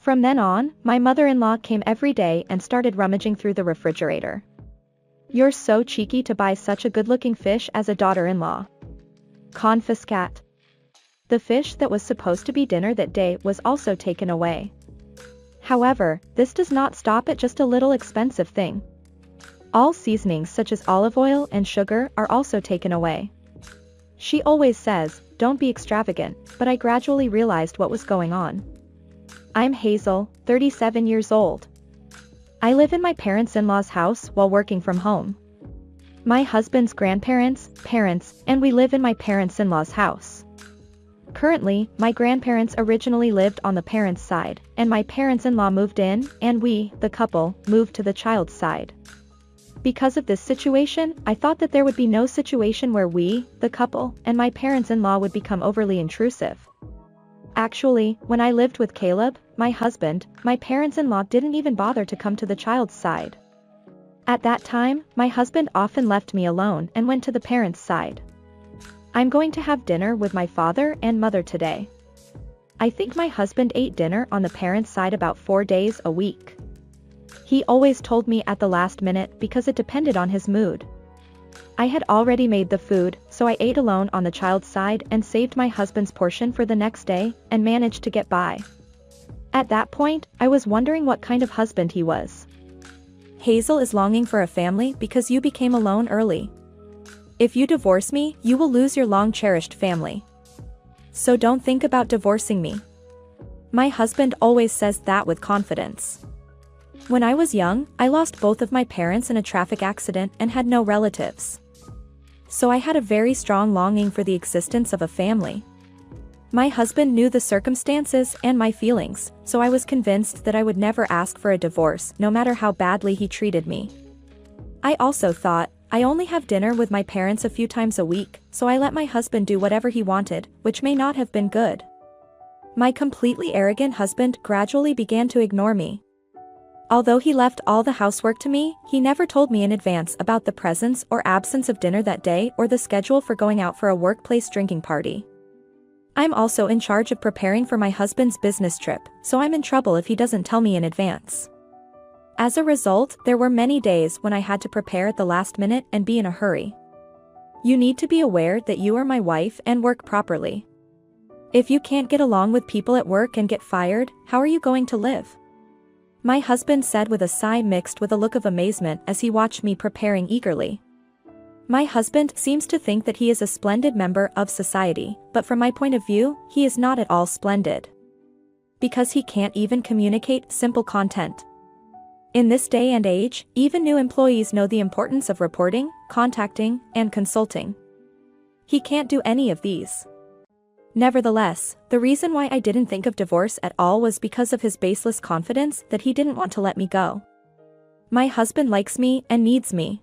From then on, my mother-in-law came every day and started rummaging through the refrigerator. "You're so cheeky to buy such a good-looking fish as a daughter-in-law." Confiscate. The fish that was supposed to be dinner that day was also taken away. However, this does not stop at just a little expensive thing. All seasonings such as olive oil and sugar are also taken away. She always says, "Don't be extravagant," but I gradually realized what was going on. I'm Hazel, 37 years old. I live in my parents-in-law's house while working from home. My husband's grandparents, parents, and we live in my parents-in-law's house. Currently, my grandparents originally lived on the parents' side, and my parents-in-law moved in, and we, the couple, moved to the child's side. Because of this situation, I thought that there would be no situation where we, the couple, and my parents-in-law would become overly intrusive. Actually, when I lived with Caleb, my husband, my parents-in-law didn't even bother to come to the child's side. At that time, my husband often left me alone and went to the parents' side. I'm going to have dinner with my father and mother today. I think my husband ate dinner on the parents' side about 4 days a week. He always told me at the last minute because it depended on his mood. I had already made the food, so I ate alone on the child's side and saved my husband's portion for the next day, and managed to get by. At that point, I was wondering what kind of husband he was. Hazel is longing for a family because you became alone early. If you divorce me, you will lose your long-cherished family. So don't think about divorcing me. My husband always says that with confidence. When I was young, I lost both of my parents in a traffic accident and had no relatives. So I had a very strong longing for the existence of a family. My husband knew the circumstances and my feelings, so I was convinced that I would never ask for a divorce no matter how badly he treated me. I also thought, I only have dinner with my parents a few times a week, so I let my husband do whatever he wanted, which may not have been good. My completely arrogant husband gradually began to ignore me. Although he left all the housework to me, he never told me in advance about the presence or absence of dinner that day or the schedule for going out for a workplace drinking party. I'm also in charge of preparing for my husband's business trip, so I'm in trouble if he doesn't tell me in advance. As a result, there were many days when I had to prepare at the last minute and be in a hurry. You need to be aware that you are my wife and work properly. If you can't get along with people at work and get fired, how are you going to live? My husband said with a sigh mixed with a look of amazement as he watched me preparing eagerly. My husband seems to think that he is a splendid member of society, but from my point of view, he is not at all splendid. Because he can't even communicate simple content. In this day and age, even new employees know the importance of reporting, contacting, and consulting. He can't do any of these. Nevertheless, the reason why I didn't think of divorce at all was because of his baseless confidence that he didn't want to let me go. My husband likes me and needs me.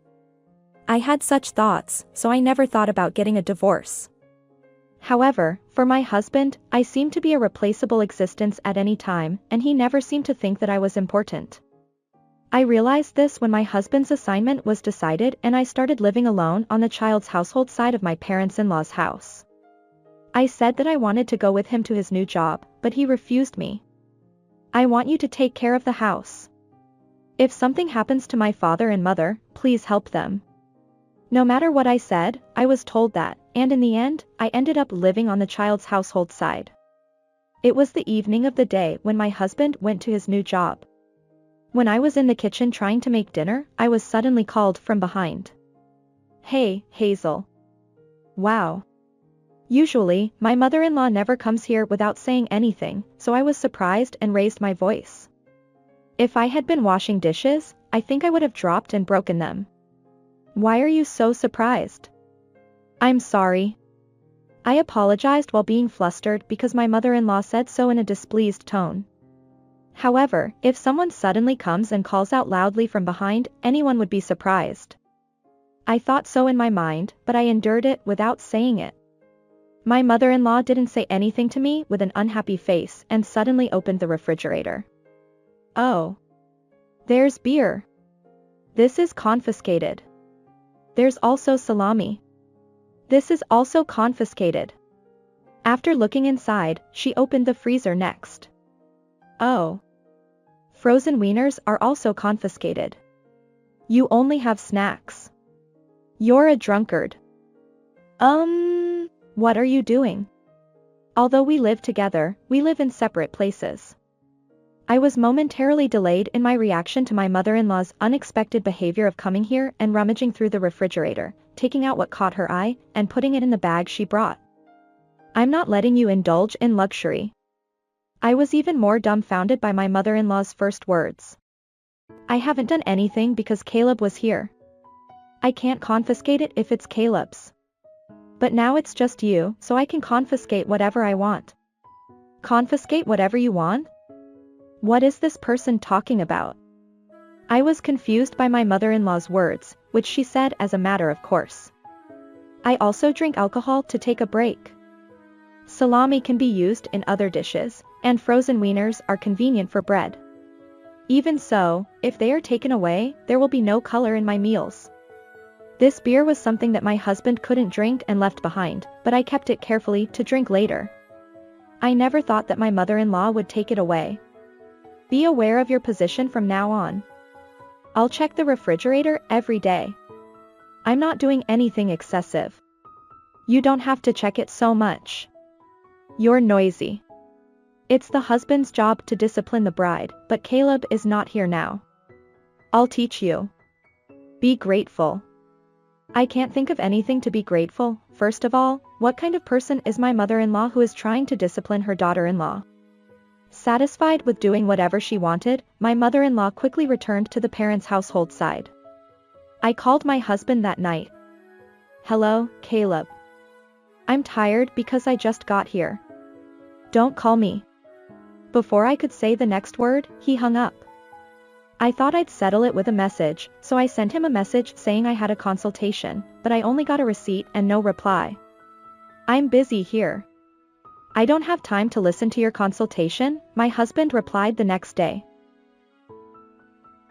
I had such thoughts, so I never thought about getting a divorce. However, for my husband, I seemed to be a replaceable existence at any time, and he never seemed to think that I was important. I realized this when my husband's assignment was decided and I started living alone on the child's household side of my parents-in-law's house. I said that I wanted to go with him to his new job, but he refused me. "I want you to take care of the house. If something happens to my father and mother, please help them." No matter what I said, I was told that, and in the end, I ended up living on the child's household side. It was the evening of the day when my husband went to his new job. When I was in the kitchen trying to make dinner, I was suddenly called from behind. "Hey, Hazel." Wow. Usually, my mother-in-law never comes here without saying anything, so I was surprised and raised my voice. If I had been washing dishes, I think I would have dropped and broken them. "Why are you so surprised?" "I'm sorry." I apologized while being flustered because my mother-in-law said so in a displeased tone. However, if someone suddenly comes and calls out loudly from behind, anyone would be surprised. I thought so in my mind, but I endured it without saying it. My mother-in-law didn't say anything to me with an unhappy face and suddenly opened the refrigerator. "Oh. There's beer. This is confiscated. There's also salami. This is also confiscated." After looking inside, she opened the freezer next. "Oh. Frozen wieners are also confiscated. You only have snacks. You're a drunkard. What are you doing? Although we live together, we live in separate places. I was momentarily delayed in my reaction to my mother-in-law's unexpected behavior of coming here and rummaging through the refrigerator, taking out what caught her eye, and putting it in the bag she brought. I'm not letting you indulge in luxury. I was even more dumbfounded by my mother-in-law's first words. I haven't done anything because Caleb was here. I can't confiscate it if it's Caleb's. But now it's just you, so I can confiscate whatever I want. Confiscate whatever you want? What is this person talking about? I was confused by my mother-in-law's words, which she said as a matter of course. I also drink alcohol to take a break. Salami can be used in other dishes, and frozen wieners are convenient for bread. Even so, if they are taken away, there will be no color in my meals. This beer was something that my husband couldn't drink and left behind, but I kept it carefully to drink later. I never thought that my mother-in-law would take it away. Be aware of your position from now on. I'll check the refrigerator every day. I'm not doing anything excessive. You don't have to check it so much. You're noisy. It's the husband's job to discipline the bride, but Caleb is not here now. I'll teach you. Be grateful. I can't think of anything to be grateful. First of all, what kind of person is my mother-in-law who is trying to discipline her daughter-in-law? Satisfied with doing whatever she wanted, my mother-in-law quickly returned to the parents' household side. I called my husband that night. Hello, Caleb. I'm tired because I just got here. Don't call me. Before I could say the next word, he hung up. I thought I'd settle it with a message, so I sent him a message saying I had a consultation, but I only got a receipt and no reply. I'm busy here. I don't have time to listen to your consultation, my husband replied the next day.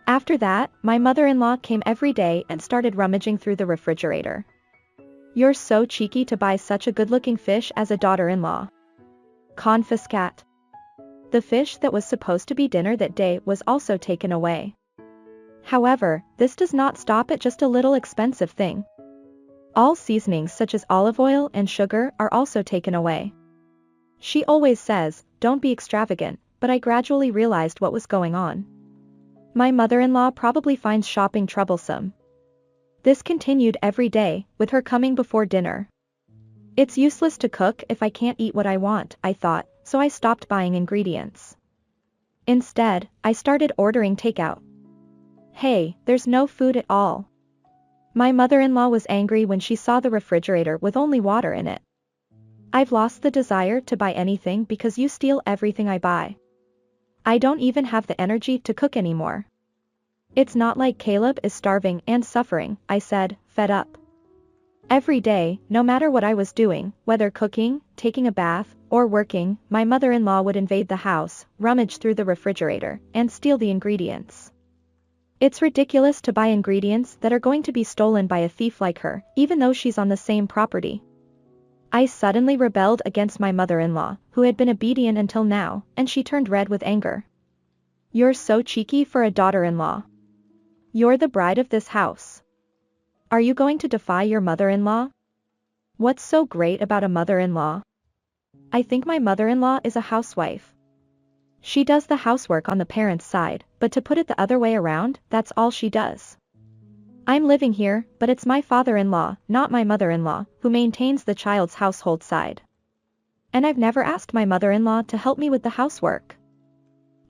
After that, my mother-in-law came every day and started rummaging through the refrigerator. You're so cheeky to buy such a good-looking fish as a daughter-in-law. Confiscate. The fish that was supposed to be dinner that day was also taken away. However, this does not stop at just a little expensive thing. All seasonings such as olive oil and sugar are also taken away. She always says, don't be extravagant, but I gradually realized what was going on. My mother-in-law probably finds shopping troublesome. This continued every day, with her coming before dinner. It's useless to cook if I can't eat what I want, I thought, so I stopped buying ingredients. Instead, I started ordering takeout. Hey, there's no food at all. My mother-in-law was angry when she saw the refrigerator with only water in it. I've lost the desire to buy anything because you steal everything I buy. I don't even have the energy to cook anymore. It's not like Caleb is starving and suffering, I said, fed up. Every day, no matter what I was doing, whether cooking, taking a bath, or working, my mother-in-law would invade the house, rummage through the refrigerator, and steal the ingredients. It's ridiculous to buy ingredients that are going to be stolen by a thief like her, even though she's on the same property. I suddenly rebelled against my mother-in-law, who had been obedient until now, and she turned red with anger. You're so cheeky for a daughter-in-law. You're the bride of this house. Are you going to defy your mother-in-law? What's so great about a mother-in-law? I think my mother-in-law is a housewife. She does the housework on the parents' side, but to put it the other way around, that's all she does. I'm living here, but it's my father-in-law, not my mother-in-law, who maintains the child's household side. And I've never asked my mother-in-law to help me with the housework.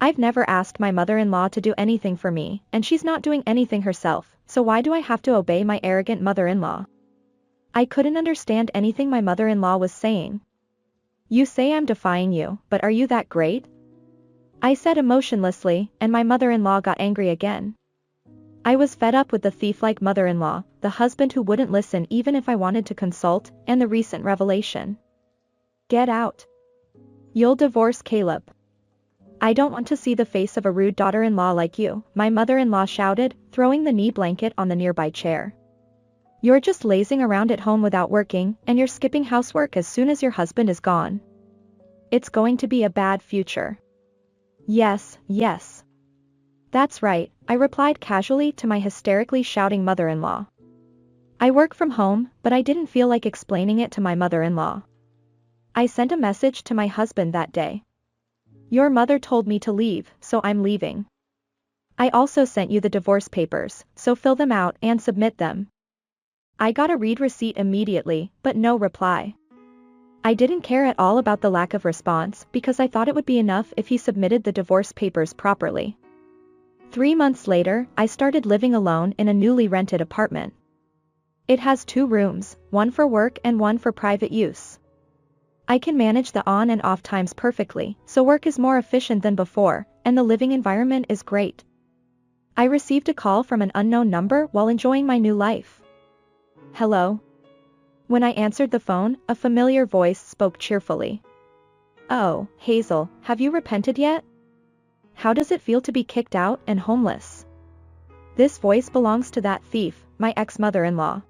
I've never asked my mother-in-law to do anything for me, and she's not doing anything herself, so why do I have to obey my arrogant mother-in-law? I couldn't understand anything my mother-in-law was saying. You say I'm defying you, but are you that great? I said emotionlessly, and my mother-in-law got angry again. I was fed up with the thief-like mother-in-law, the husband who wouldn't listen even if I wanted to consult, and the recent revelation. Get out. You'll divorce Caleb. I don't want to see the face of a rude daughter-in-law like you, my mother-in-law shouted, throwing the knee blanket on the nearby chair. You're just lazing around at home without working, and you're skipping housework as soon as your husband is gone. It's going to be a bad future. Yes, yes. That's right, I replied casually to my hysterically shouting mother-in-law. I work from home, but I didn't feel like explaining it to my mother-in-law. I sent a message to my husband that day. Your mother told me to leave, so I'm leaving. I also sent you the divorce papers, so fill them out and submit them. I got a read receipt immediately, but no reply. I didn't care at all about the lack of response because I thought it would be enough if he submitted the divorce papers properly. 3 months later, I started living alone in a newly rented apartment. It has 2 rooms, one for work and one for private use. I can manage the on and off times perfectly, so work is more efficient than before, and the living environment is great. I received a call from an unknown number while enjoying my new life. Hello? When I answered the phone, a familiar voice spoke cheerfully. Oh, Hazel, have you repented yet? How does it feel to be kicked out and homeless? This voice belongs to that thief, my ex-mother-in-law.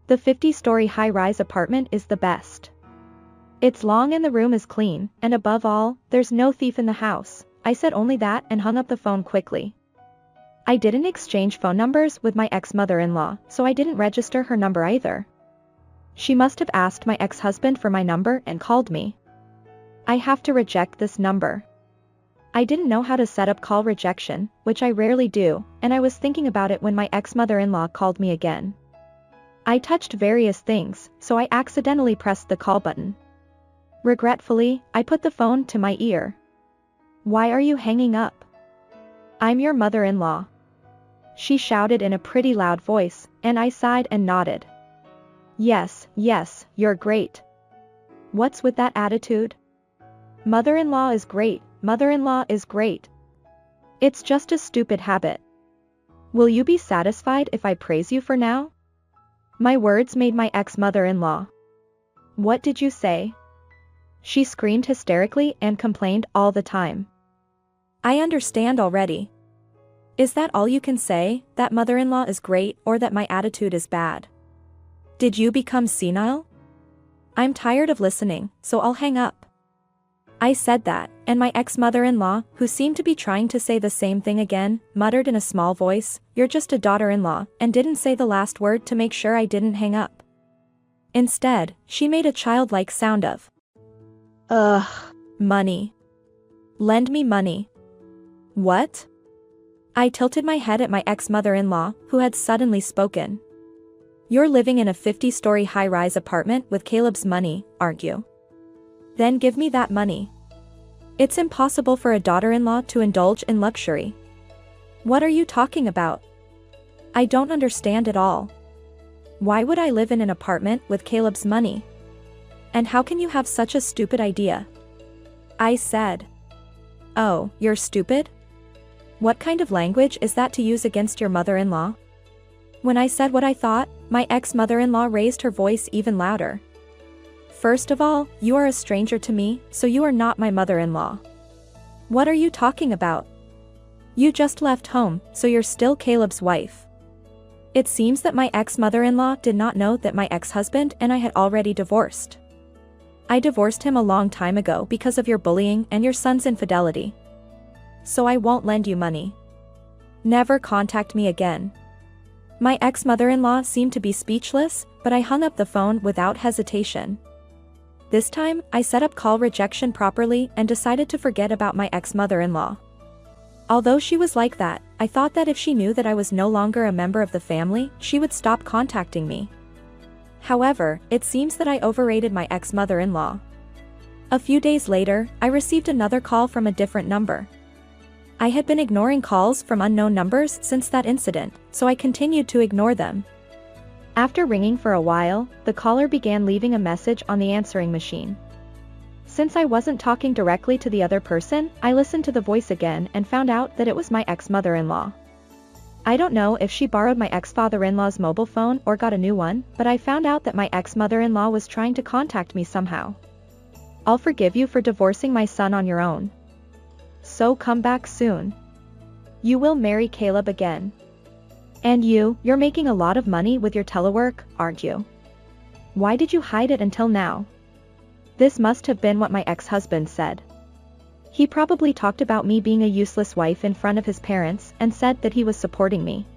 The 50-story high-rise apartment is the best. It's long and the room is clean, and above all, there's no thief in the house. I said only that and hung up the phone quickly. I didn't exchange phone numbers with my ex-mother-in-law, so I didn't register her number either. She must have asked my ex-husband for my number and called me. I have to reject this number. I didn't know how to set up call rejection, which I rarely do, and I was thinking about it when my ex-mother-in-law called me again. I touched various things, so I accidentally pressed the call button. Regretfully, I put the phone to my ear. Why are you hanging up? I'm your mother-in-law. She shouted in a pretty loud voice, and I sighed and nodded. Yes, you're great. What's with that attitude? Mother-in-law is great, mother-in-law is great. It's just a stupid habit. Will you be satisfied if I praise you for now? My words made my ex-mother-in-law. What did you say? She screamed hysterically and complained all the time. I understand already. Is that all you can say, that mother-in-law is great or that my attitude is bad? Did you become senile? I'm tired of listening, so I'll hang up. I said that, and my ex-mother-in-law, who seemed to be trying to say the same thing again, muttered in a small voice, "You're just a daughter-in-law," and didn't say the last word to make sure I didn't hang up. Instead, she made a childlike sound of, "Ugh, money. Lend me money." What? I tilted my head at my ex-mother-in-law, who had suddenly spoken. You're living in a 50-story high-rise apartment with Caleb's money, aren't you? Then give me that money. It's impossible for a daughter-in-law to indulge in luxury. What are you talking about? I don't understand at all. Why would I live in an apartment with Caleb's money? And how can you have such a stupid idea? I said. Oh, you're stupid? What kind of language is that to use against your mother-in-law? When I said what I thought, my ex-mother-in-law raised her voice even louder. First of all, you are a stranger to me, so you are not my mother-in-law. What are you talking about? You just left home, so you're still Caleb's wife. It seems that my ex-mother-in-law did not know that my ex-husband and I had already divorced. I divorced him a long time ago because of your bullying and your son's infidelity. So I won't lend you money. Never contact me again. My ex-mother-in-law seemed to be speechless, but I hung up the phone without hesitation. This time, I set up call rejection properly and decided to forget about my ex-mother-in-law. Although she was like that, I thought that if she knew that I was no longer a member of the family, she would stop contacting me. However, it seems that I overrated my ex-mother-in-law. A few days later, I received another call from a different number. I had been ignoring calls from unknown numbers since that incident, so I continued to ignore them. After ringing for a while, the caller began leaving a message on the answering machine. Since I wasn't talking directly to the other person, I listened to the voice again and found out that it was my ex-mother-in-law. I don't know if she borrowed my ex-father-in-law's mobile phone or got a new one, but I found out that my ex-mother-in-law was trying to contact me somehow. I'll forgive you for divorcing my son on your own. So come back soon. You will marry Caleb again. And you're making a lot of money with your telework, aren't you? Why did you hide it until now? This must have been what my ex-husband said. He probably talked about me being a useless wife in front of his parents and said that he was supporting me.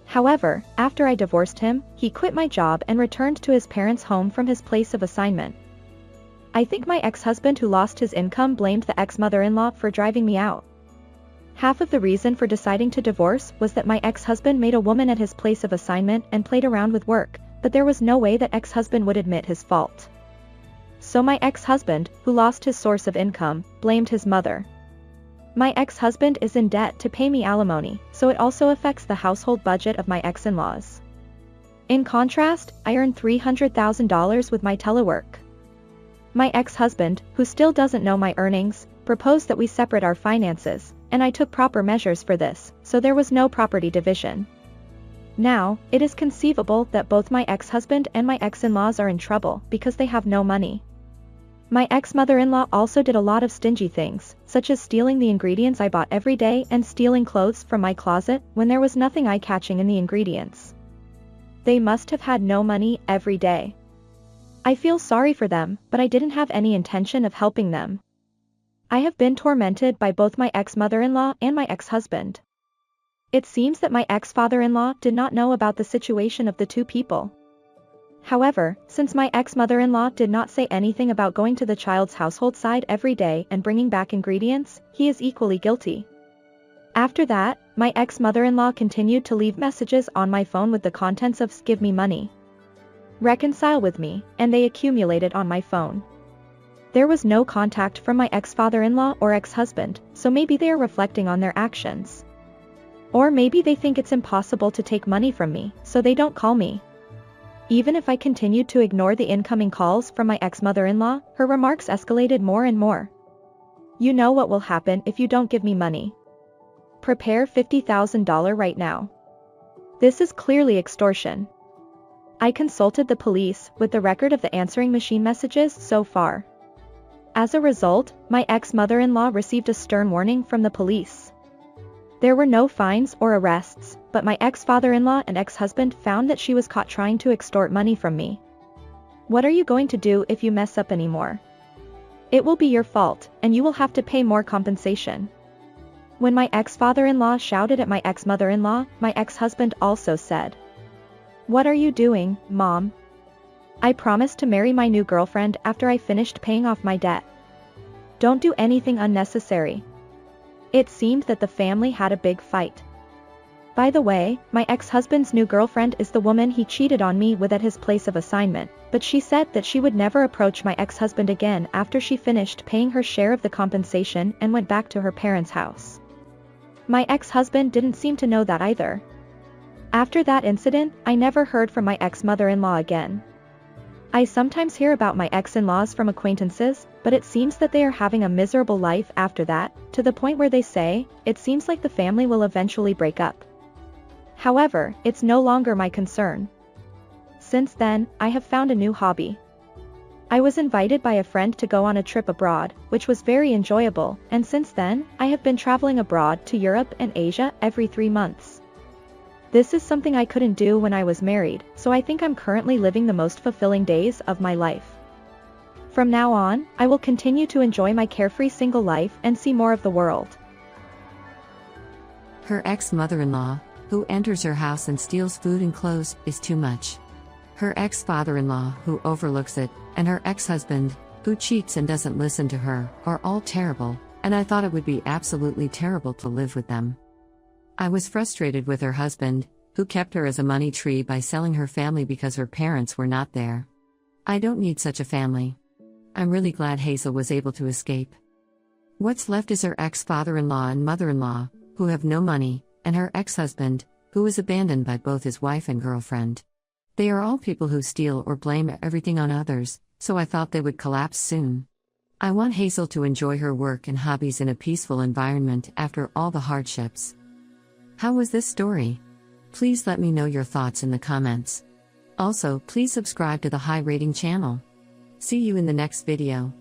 However, after I divorced him, he quit my job and returned to his parents' home from his place of assignment. I think my ex-husband who lost his income blamed the ex-mother-in-law for driving me out. Half of the reason for deciding to divorce was that my ex-husband made a woman at his place of assignment and played around with work, but there was no way that ex-husband would admit his fault. So my ex-husband, who lost his source of income, blamed his mother. My ex-husband is in debt to pay me alimony, so it also affects the household budget of my ex-in-laws. In contrast, I earn $300,000 with my telework. My ex-husband, who still doesn't know my earnings, proposed that we separate our finances, and I took proper measures for this, so there was no property division. Now, it is conceivable that both my ex-husband and my ex-in-laws are in trouble because they have no money. My ex-mother-in-law also did a lot of stingy things, such as stealing the ingredients I bought every day and stealing clothes from my closet when there was nothing eye-catching in the ingredients. They must have had no money every day. I feel sorry for them, but I didn't have any intention of helping them. I have been tormented by both my ex-mother-in-law and my ex-husband. It seems that my ex-father-in-law did not know about the situation of the two people. However, since my ex-mother-in-law did not say anything about going to the child's household side every day and bringing back ingredients, he is equally guilty. After that, my ex-mother-in-law continued to leave messages on my phone with the contents of "give me money," "reconcile with me," and they accumulated on my phone. There was no contact from my ex-father-in-law or ex-husband, so maybe they are reflecting on their actions. Or maybe they think it's impossible to take money from me, so they don't call me. Even if I continued to ignore the incoming calls from my ex-mother-in-law, her remarks escalated more and more. "You know what will happen if you don't give me money. Prepare $50,000 right now. This is clearly extortion." I consulted the police with the record of the answering machine messages so far. As a result, my ex-mother-in-law received a stern warning from the police. There were no fines or arrests, but my ex-father-in-law and ex-husband found that she was caught trying to extort money from me. What are you going to do if you mess up anymore? It will be your fault, and you will have to pay more compensation. When my ex-father-in-law shouted at my ex-mother-in-law, my ex-husband also said, "What are you doing, Mom? I promised to marry my new girlfriend after I finished paying off my debt. Don't do anything unnecessary." It seemed that the family had a big fight. By the way, my ex-husband's new girlfriend is the woman he cheated on me with at his place of assignment, but she said that she would never approach my ex-husband again after she finished paying her share of the compensation and went back to her parents' house. My ex-husband didn't seem to know that either. After that incident, I never heard from my ex-mother-in-law again. I sometimes hear about my ex-in-laws from acquaintances, but it seems that they are having a miserable life after that, to the point where they say, it seems like the family will eventually break up. However, it's no longer my concern. Since then, I have found a new hobby. I was invited by a friend to go on a trip abroad, which was very enjoyable, and since then, I have been traveling abroad to Europe and Asia every 3 months. This is something I couldn't do when I was married, so I think I'm currently living the most fulfilling days of my life. From now on, I will continue to enjoy my carefree single life and see more of the world. Her ex-mother-in-law, who enters her house and steals food and clothes, is too much. Her ex-father-in-law, who overlooks it, and her ex-husband, who cheats and doesn't listen to her, are all terrible, and I thought it would be absolutely terrible to live with them. I was frustrated with her husband, who kept her as a money tree by selling her family because her parents were not there. I don't need such a family. I'm really glad Hazel was able to escape. What's left is her ex-father-in-law and mother-in-law, who have no money, and her ex-husband, who is abandoned by both his wife and girlfriend. They are all people who steal or blame everything on others, so I thought they would collapse soon. I want Hazel to enjoy her work and hobbies in a peaceful environment after all the hardships. How was this story? Please let me know your thoughts in the comments. Also, please subscribe to the High Rating channel. See you in the next video.